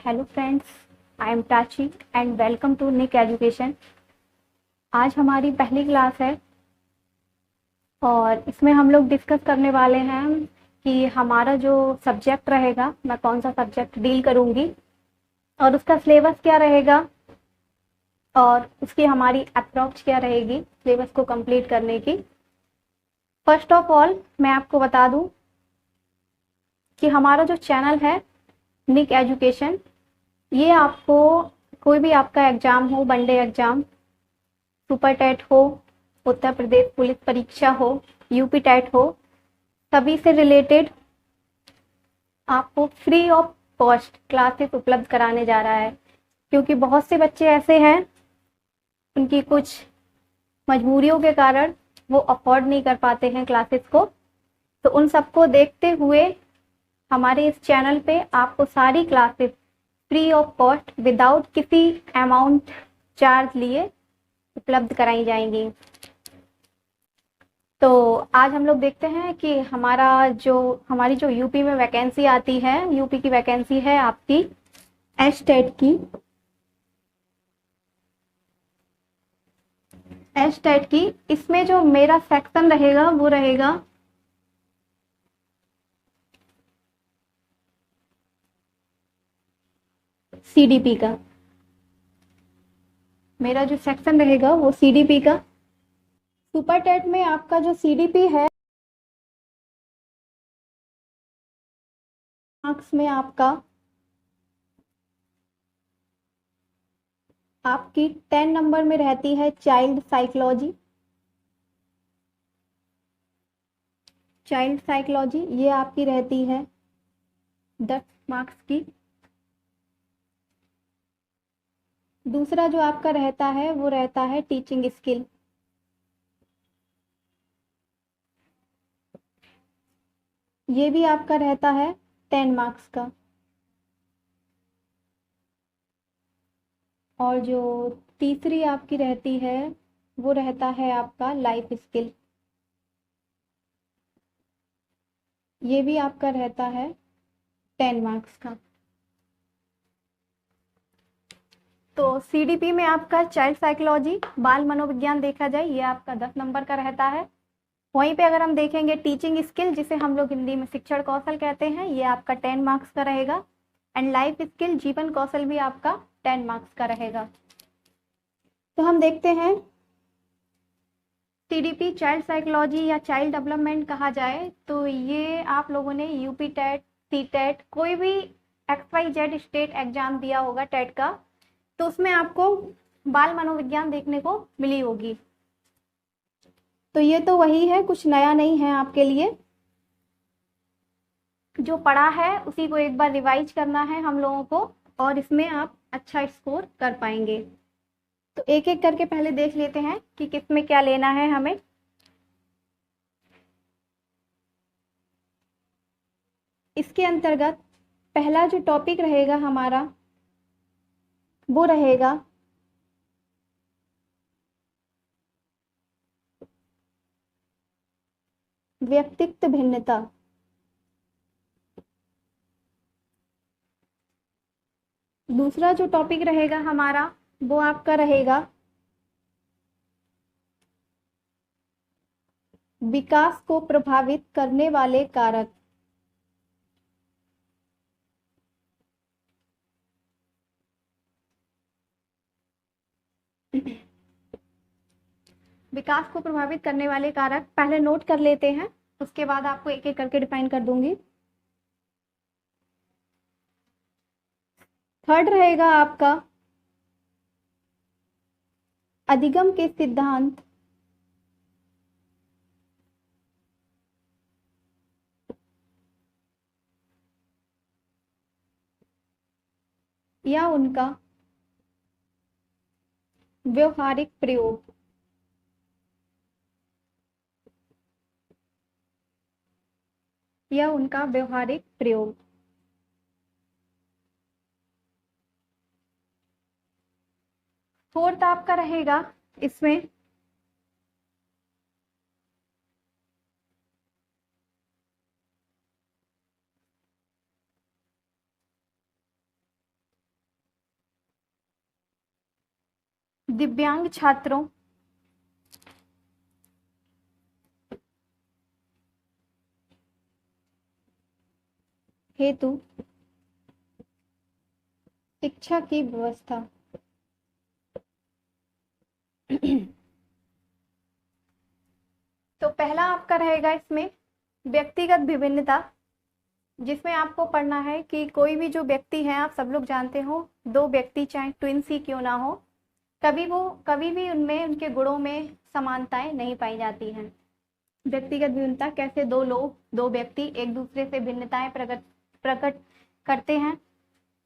Hello friends, I am Prachi and welcome to Nick education. आज हमारी पहली क्लास है और इसमें हम लोग डिस्कस करने वाले हैं कि हमारा जो सब्जेक्ट रहेगा, मैं कौन सा सब्जेक्ट डील करूँगी और उसका सिलेबस क्या रहेगा और उसकी हमारी अप्रोच क्या रहेगी सिलेबस को कंप्लीट करने की। फर्स्ट ऑफ ऑल मैं आपको बता दूं कि हमारा जो चैनल है निक एजुकेशन, ये आपको कोई भी आपका एग्ज़ाम हो, वनडे एग्ज़ाम, सुपर टेट हो, उत्तर प्रदेश पुलिस परीक्षा हो, यूपी टेट हो, सभी से रिलेटेड आपको फ्री ऑफ कॉस्ट क्लासेस उपलब्ध कराने जा रहा है। क्योंकि बहुत से बच्चे ऐसे हैं, उनकी कुछ मजबूरियों के कारण वो अफोर्ड नहीं कर पाते हैं क्लासेस को, तो उन सबको देखते हुए हमारे इस चैनल पे आपको सारी classes free of cost without किसी अमाउंट चार्ज लिए उपलब्ध कराई जाएंगी। तो आज हम लोग देखते हैं कि हमारी जो यूपी में वैकेंसी आती है, यूपी की वैकेंसी है आपकी एच टेट की। इसमें जो मेरा सेक्शन रहेगा वो रहेगा सीडीपी का। मेरा जो सेक्शन रहेगा वो सीडीपी का। सुपर टेट में आपका जो सीडीपी है, मार्क्स में आपकी 10 नंबर में रहती है चाइल्ड साइकोलॉजी। ये आपकी रहती है 10 मार्क्स की। दूसरा जो आपका रहता है वो रहता है टीचिंग स्किल। ये भी आपका रहता है 10 मार्क्स का। और जो तीसरी आपकी रहती है वो रहता है आपका लाइफ स्किल। ये भी आपका रहता है 10 मार्क्स का। तो सीडीपी में आपका चाइल्ड साइकोलॉजी, बाल मनोविज्ञान देखा जाए, ये आपका 10 नंबर का रहता है। वहीं पे अगर हम देखेंगे टीचिंग स्किल, जिसे हम लोग हिंदी में शिक्षण कौशल कहते हैं, ये आपका 10 मार्क्स का रहेगा। एंड लाइफ स्किल, जीवन कौशल, भी आपका 10 मार्क्स का रहेगा। तो हम देखते हैं टीडीपी, चाइल्ड साइकोलॉजी या चाइल्ड डेवलपमेंट कहा जाए तो ये आप लोगों ने यूपी टेट, सी टेट, कोई भी XYZ स्टेट एग्जाम दिया होगा टेट का, तो उसमें आपको बाल मनोविज्ञान देखने को मिली होगी। तो ये तो वही है, कुछ नया नहीं है आपके लिए। जो पढ़ा है उसी को एक बार रिवाइज करना है हम लोगों को, और इसमें आप अच्छा स्कोर कर पाएंगे। तो एक एक करके पहले देख लेते हैं कि किस में क्या लेना है हमें। इसके अंतर्गत पहला जो टॉपिक रहेगा हमारा वो रहेगा व्यक्तित्व भिन्नता। दूसरा जो टॉपिक रहेगा हमारा वो आपका रहेगा विकास को प्रभावित करने वाले कारक। विकास को प्रभावित करने वाले कारक पहले नोट कर लेते हैं, उसके बाद आपको एक एक करके डिफाइन कर दूंगी। थर्ड रहेगा आपका अधिगम के सिद्धांत। या उनका व्यवहारिक प्रयोग। फोर्थ आपका रहेगा इसमें दिव्यांग छात्रों हेतु शिक्षा की व्यवस्था। तो पहला आपका रहेगा इसमें व्यक्तिगत विभिन्नता, जिसमें आपको पढ़ना है कि कोई भी जो व्यक्ति है, आप सब लोग जानते हो, दो व्यक्ति चाहे ट्विंस ही क्यों ना हो, कभी भी उनमें उनके गुणों में समानताएं नहीं पाई जाती हैं। व्यक्तिगत विभिन्नता, कैसे दो व्यक्ति एक दूसरे से भिन्नताएं प्रकट करते हैं।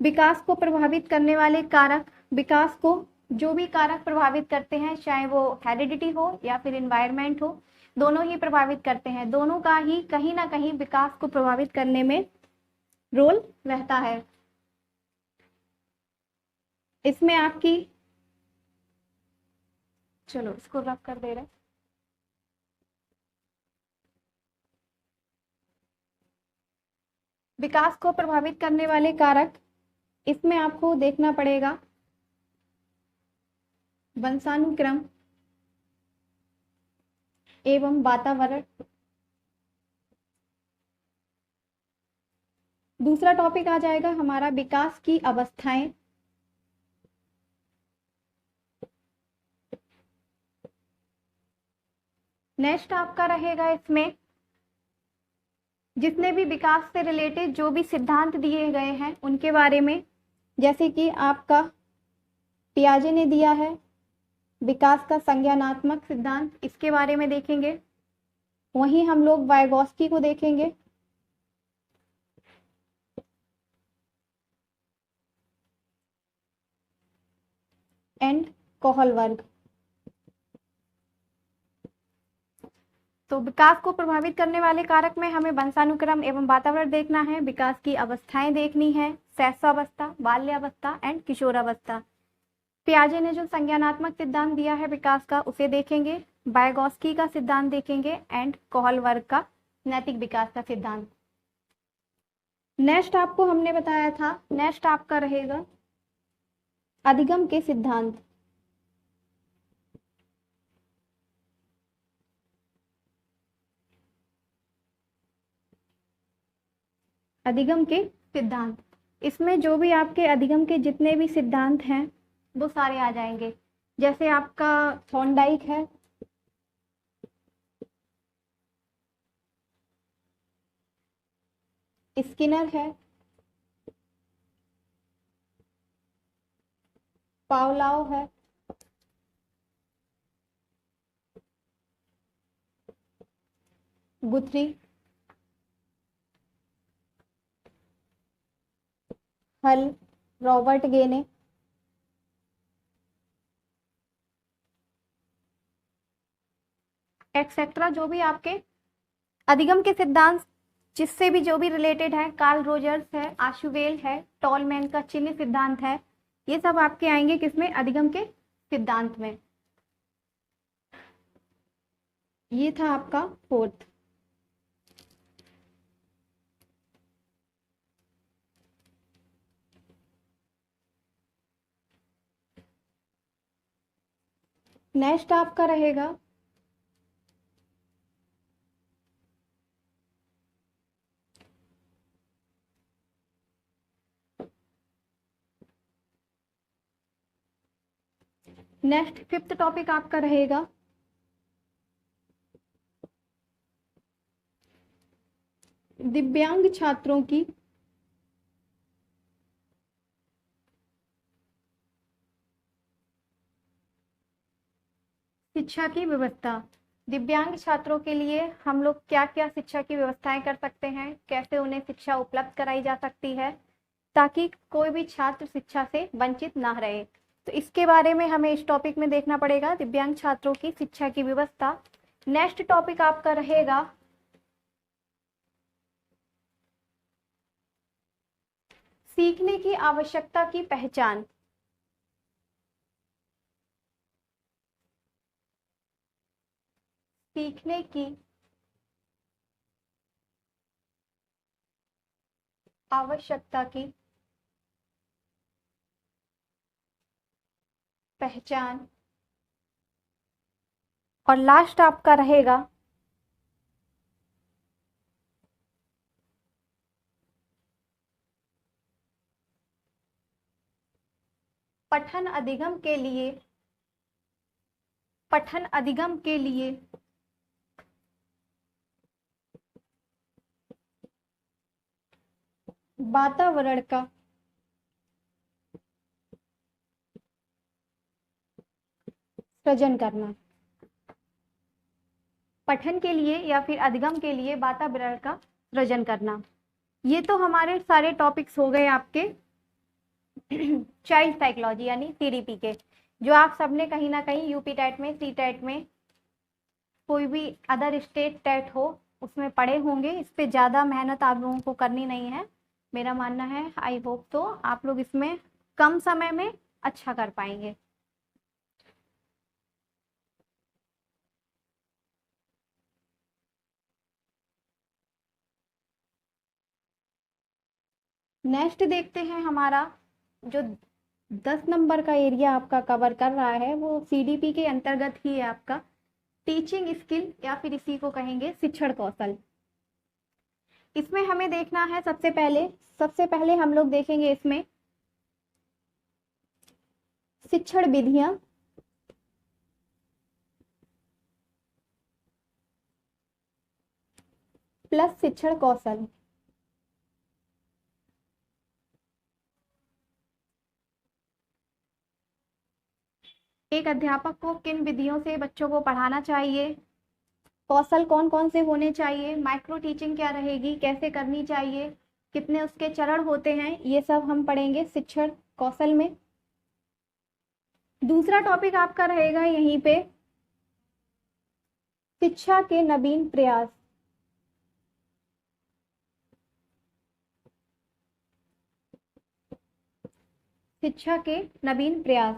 विकास को प्रभावित करने वाले कारक, विकास को जो भी कारक प्रभावित करते हैं, चाहे वो हेरिडिटी हो या फिर एनवायरनमेंट हो, दोनों ही प्रभावित करते हैं। दोनों का ही कहीं ना कहीं विकास को प्रभावित करने में रोल रहता है। इसमें आपकी, चलो इसको रब कर दे रहे हैं। विकास को प्रभावित करने वाले कारक, इसमें आपको देखना पड़ेगा वंशानुक्रम एवं वातावरण। दूसरा टॉपिक आ जाएगा हमारा विकास की अवस्थाएं। नेक्स्ट आपका रहेगा इसमें जितने भी विकास से रिलेटेड जो भी सिद्धांत दिए गए हैं उनके बारे में, जैसे कि आपका पियाजे ने दिया है विकास का संज्ञानात्मक सिद्धांत, इसके बारे में देखेंगे। वहीं हम लोग वाइगॉस्की को देखेंगे। And Kohlberg. तो विकास को प्रभावित करने वाले कारक में हमें वंशानुक्रम एवं वातावरण देखना है, विकास की अवस्थाएं देखनी है, शैशवावस्था, बाल्यावस्था एंड किशोरावस्था। पियाजे ने जो संज्ञानात्मक सिद्धांत दिया है विकास का, उसे देखेंगे। वाइगॉस्की का सिद्धांत देखेंगे एंड कोहलबर्ग का नैतिक विकास का सिद्धांत। नेक्स्ट आपको हमने बताया था, नेक्स्ट आपका रहेगा अधिगम के सिद्धांत। अधिगम के सिद्धांत, इसमें जो भी आपके अधिगम के जितने भी सिद्धांत हैं वो सारे आ जाएंगे। जैसे आपका थॉर्नडाइक है, स्किनर है, पावलाव है, गुथरी, हल, रॉबर्ट गेने, एक्सेट्रा, जो भी आपके अधिगम के सिद्धांत जिससे भी जो भी रिलेटेड है, कार्ल रोजर्स है, आशुवेल है, टॉलमैन का चिन्ह सिद्धांत है, ये सब आपके आएंगे किसमें, अधिगम के सिद्धांत में। ये था आपका फोर्थ। नेक्स्ट आपका रहेगा नेक्स्ट फिफ्थ टॉपिक आपका रहेगा दिव्यांग छात्रों की शिक्षा की व्यवस्था। दिव्यांग छात्रों के लिए हम लोग क्या क्या शिक्षा की व्यवस्थाएं कर सकते हैं, कैसे उन्हें शिक्षा उपलब्ध कराई जा सकती है ताकि कोई भी छात्र शिक्षा से वंचित ना रहे। तो इसके बारे में हमें इस टॉपिक में देखना पड़ेगा, दिव्यांग छात्रों की शिक्षा की व्यवस्था। नेक्स्ट टॉपिक आपका रहेगा सीखने की आवश्यकता की पहचान। सीखने की आवश्यकता की पहचान और लास्ट आपका रहेगा पठन अधिगम के लिए, पठन अधिगम के लिए वातावरण का सृजन करना। पठन के लिए या फिर अधिगम के लिए वातावरण का सृजन करना। ये तो हमारे सारे टॉपिक्स हो गए आपके चाइल्ड साइकोलॉजी यानी सीडीपी के, जो आप सबने कहीं ना कहीं यूपी टेट में, सी टेट में, कोई भी अदर स्टेट टेट हो उसमें पढ़े होंगे। इस पे ज़्यादा मेहनत आप लोगों को करनी नहीं है, मेरा मानना है। आई होप तो आप लोग इसमें कम समय में अच्छा कर पाएंगे। नेक्स्ट देखते हैं, हमारा जो 10 नंबर का एरिया आपका कवर कर रहा है वो सीडीपी के अंतर्गत ही है आपका टीचिंग स्किल या फिर इसी को कहेंगे शिक्षण कौशल। इसमें हमें देखना है सबसे पहले हम लोग देखेंगे इसमें शिक्षण विधियां प्लस शिक्षण कौशल। एक अध्यापक को किन विधियों से बच्चों को पढ़ाना चाहिए, कौशल कौन कौन से होने चाहिए, माइक्रो टीचिंग क्या रहेगी, कैसे करनी चाहिए, कितने उसके चरण होते हैं, ये सब हम पढ़ेंगे शिक्षण कौशल में। दूसरा टॉपिक आपका रहेगा यहीं पे शिक्षा के नवीन प्रयास। शिक्षा के नवीन प्रयास,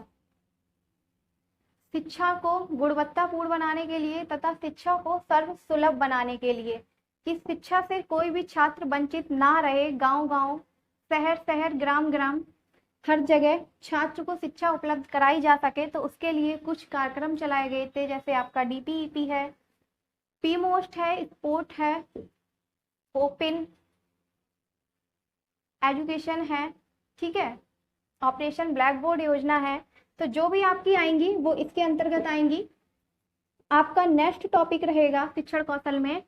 शिक्षा को गुणवत्तापूर्ण बनाने के लिए तथा शिक्षा को सर्वसुलभ बनाने के लिए, कि शिक्षा से कोई भी छात्र वंचित ना रहे। गांव-गांव, शहर-शहर, ग्राम-ग्राम, हर जगह छात्र को शिक्षा उपलब्ध कराई जा सके, तो उसके लिए कुछ कार्यक्रम चलाए गए थे। जैसे आपका डीपीईपी है, पीमोस्ट है, स्पोर्ट है, ओपन एजुकेशन है, ठीक है, ऑपरेशन ब्लैक बोर्ड योजना है। तो जो भी आपकी आएंगी वो इसके अंतर्गत आएंगी। आपका नेक्स्ट टॉपिक रहेगा शिक्षण कौशल में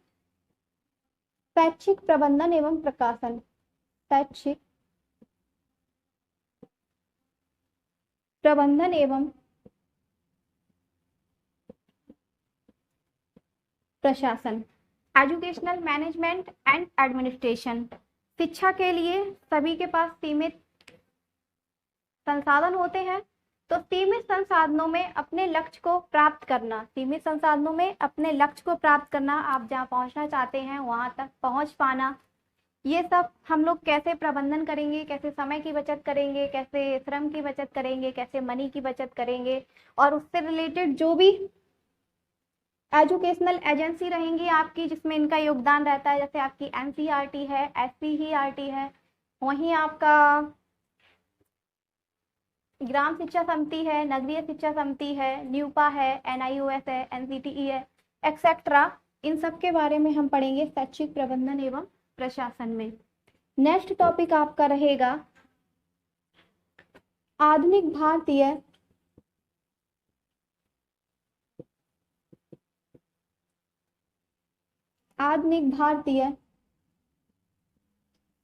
शैक्षिक प्रबंधन एवं प्रकाशन। शैक्षिक प्रबंधन एवं प्रशासन, एजुकेशनल मैनेजमेंट एंड एडमिनिस्ट्रेशन। शिक्षा के लिए सभी के पास सीमित संसाधन होते हैं, तो सीमित संसाधनों में अपने लक्ष्य को प्राप्त करना, सीमित संसाधनों में अपने लक्ष्य को प्राप्त करना, आप जहाँ पहुँचना चाहते हैं वहाँ तक पहुँच पाना, ये सब हम लोग कैसे प्रबंधन करेंगे, कैसे समय की बचत करेंगे, कैसे श्रम की बचत करेंगे, कैसे मनी की बचत करेंगे, और उससे रिलेटेड जो भी एजुकेशनल एजेंसी रहेंगी आपकी जिसमें इनका योगदान रहता है, जैसे आपकी एनसीईआरटी है, एससीईआरटी है, वहीं आपका ग्राम शिक्षा समिति है, नगरीय शिक्षा समिति है, न्यूपा है, एनआईओएस है, एनसीटीई है, एक्सेट्रा। इन सब के बारे में हम पढ़ेंगे शैक्षिक प्रबंधन एवं प्रशासन में। नेक्स्ट टॉपिक आपका रहेगा आधुनिक भारतीय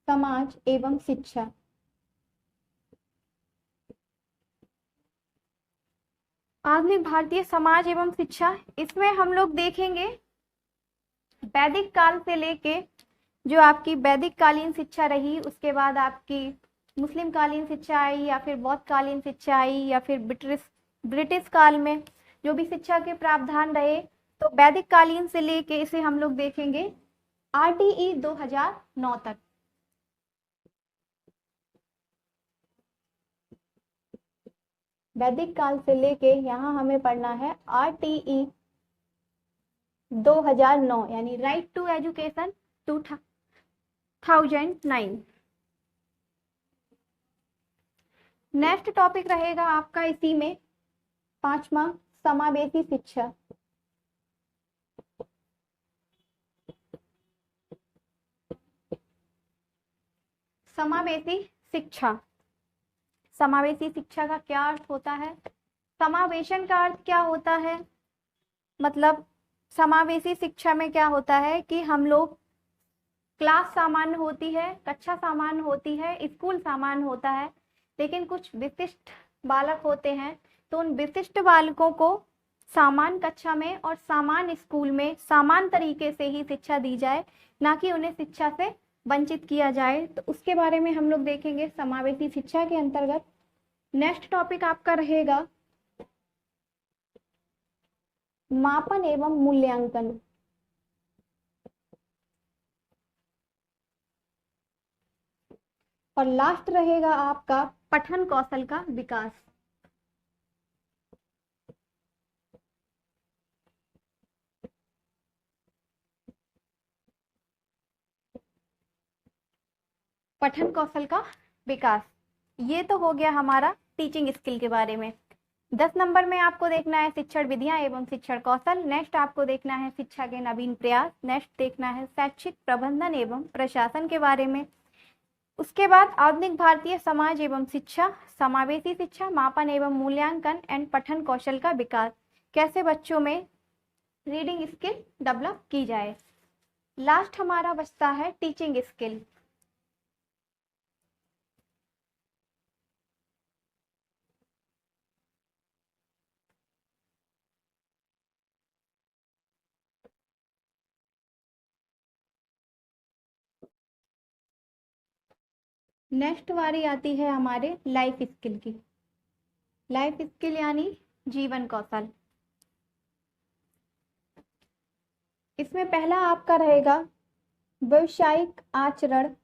समाज एवं शिक्षा। आधुनिक भारतीय समाज एवं शिक्षा, इसमें हम लोग देखेंगे वैदिक काल से लेके जो आपकी वैदिक कालीन शिक्षा रही, उसके बाद आपकी मुस्लिम कालीन शिक्षा आई, या फिर बौद्ध कालीन शिक्षा आई, या फिर ब्रिटिश काल में जो भी शिक्षा के प्रावधान रहे, तो वैदिक कालीन से लेके इसे हम लोग देखेंगे आरटीई 2009 तक। वैदिक काल से लेके यहाँ हमें पढ़ना है आरटीई 2009 यानी right to education 2009। Next topic रहेगा आपका इसी में 5वां समावेशी शिक्षा। समावेशी शिक्षा। समावेशी शिक्षा का क्या अर्थ होता है? समावेशन का अर्थ क्या होता है? मतलब समावेशी शिक्षा में क्या होता है कि हम लोग क्लास सामान्य होती है, कक्षा सामान्य होती है, स्कूल सामान्य होता है, लेकिन कुछ विशिष्ट बालक होते हैं, तो उन विशिष्ट बालकों को सामान्य कक्षा में और सामान्य स्कूल में समान तरीके से ही शिक्षा दी जाए, ना कि उन्हें शिक्षा से वंचित किया जाए। तो उसके बारे में हम लोग देखेंगे समावेशी शिक्षा के अंतर्गत। नेक्स्ट टॉपिक आपका रहेगा मापन एवं मूल्यांकन। और लास्ट रहेगा आपका पठन कौशल का विकास। पठन कौशल का विकास, ये तो हो गया हमारा टीचिंग स्किल के बारे में। 10 नंबर में आपको देखना है शिक्षण विधियां एवं शिक्षण कौशल। नेक्स्ट आपको देखना है शिक्षा के नवीन प्रयास। नेक्स्ट देखना है शैक्षिक प्रबंधन एवं प्रशासन के बारे में। उसके बाद आधुनिक भारतीय समाज एवं शिक्षा, समावेशी शिक्षा, मापन एवं मूल्यांकन एंड पठन कौशल का विकास, कैसे बच्चों में रीडिंग स्किल डेवलप की जाए। लास्ट हमारा बचता है टीचिंग स्किल। नेक्स्ट बारी आती है हमारे लाइफ स्किल की। लाइफ स्किल यानी जीवन कौशल। इसमें पहला आपका रहेगा व्यवसायिक आचरण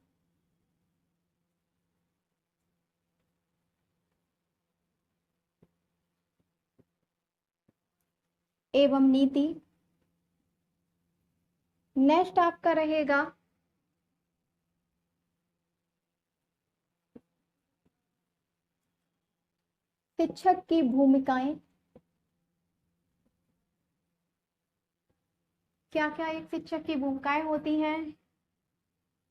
एवं नीति। नेक्स्ट आपका रहेगा शिक्षक की भूमिकाएं। क्या क्या एक शिक्षक की भूमिकाएं होती हैं?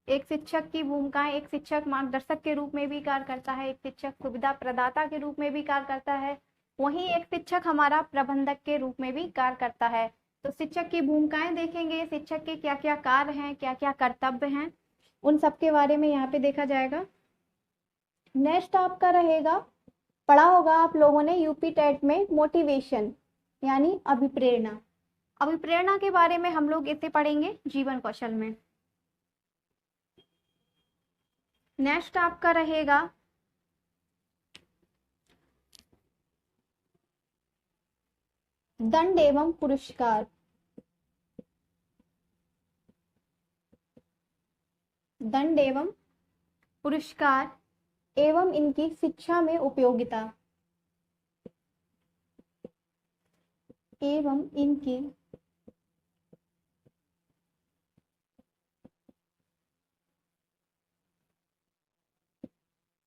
एक शिक्षक की भूमिकाएं, एक शिक्षक मार्गदर्शक के रूप में भी कार्य करता है, एक शिक्षक सुविधा प्रदाता के रूप में भी कार्य करता है, वहीं एक शिक्षक हमारा प्रबंधक के रूप में भी कार्य करता है। तो शिक्षक की भूमिकाएं देखेंगे, शिक्षक के क्या क्या कार्य हैं, क्या क्या कर्तव्य हैं, उन सब के बारे में यहाँ पे देखा जाएगा। नेक्स्ट आपका रहेगा, पढ़ा होगा आप लोगों ने यूपी टेट में मोटिवेशन यानी अभिप्रेरणा। अभिप्रेरणा के बारे में हम लोग इसे पढ़ेंगे जीवन कौशल में। नेक्स्ट आपका रहेगा दंड एवं पुरस्कार। दंड एवं पुरस्कार एवं इनकी शिक्षा में उपयोगिता। एवं इनकी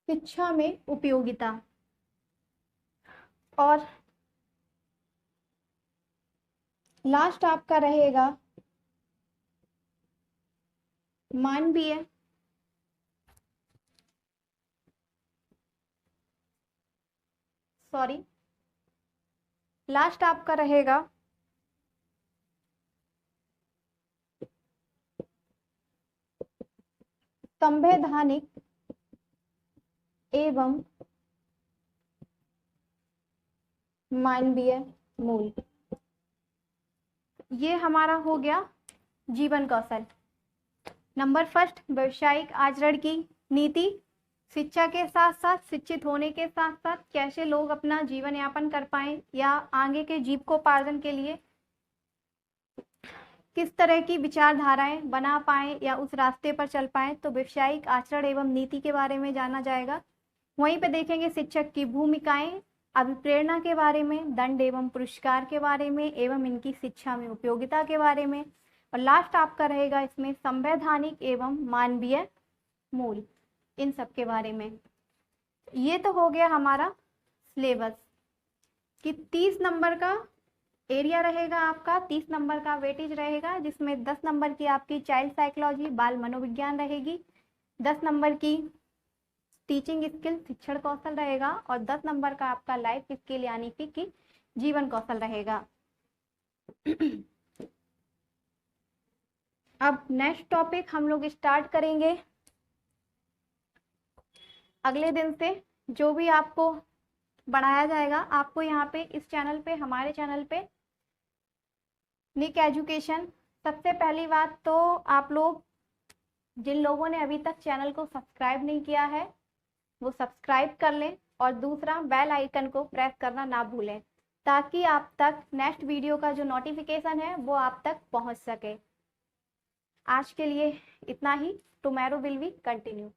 शिक्षा में उपयोगिता। और लास्ट आपका रहेगा मानवीय लास्ट आपका रहेगा संवैधानिक एवं मानवीय मूल। ये हमारा हो गया जीवन कौशल। नंबर फर्स्ट, व्यवसायिक आचरण की नीति। शिक्षा के साथ साथ, शिक्षित होने के साथ साथ कैसे लोग अपना जीवन यापन कर पाएं या आगे के जीविकोपार्जन के लिए किस तरह की विचारधाराएं बना पाएं या उस रास्ते पर चल पाएं, तो व्यवसायिक आचरण एवं नीति के बारे में जाना जाएगा। वहीं पे देखेंगे शिक्षक की भूमिकाएं, अभिप्रेरणा के बारे में, दंड एवं पुरस्कार के बारे में एवं इनकी शिक्षा में उपयोगिता के बारे में। और लास्ट आपका रहेगा इसमें संवैधानिक एवं मानवीय मूल, इन सब के बारे में। ये तो हो गया हमारा सिलेबस कि 30 नंबर का एरिया रहेगा आपका, 30 नंबर का वेटेज रहेगा, जिसमें 10 नंबर की आपकी चाइल्ड साइकोलॉजी बाल मनोविज्ञान रहेगी, 10 नंबर की टीचिंग स्किल शिक्षण कौशल रहेगा, और 10 नंबर का आपका लाइफ स्किल यानी कि जीवन कौशल रहेगा। अब नेक्स्ट टॉपिक हम लोग स्टार्ट करेंगे अगले दिन से। जो भी आपको बढ़ाया जाएगा, आपको यहाँ पे इस चैनल पे, हमारे चैनल पे निक एजुकेशन, सबसे पहली बात तो आप लोग जिन लोगों ने अभी तक चैनल को सब्सक्राइब नहीं किया है वो सब्सक्राइब कर लें, और दूसरा बेल आइकन को प्रेस करना ना भूलें, ताकि आप तक नेक्स्ट वीडियो का जो नोटिफिकेशन है वो आप तक पहुंच सके। आज के लिए इतना ही। Tomorrow will be continue.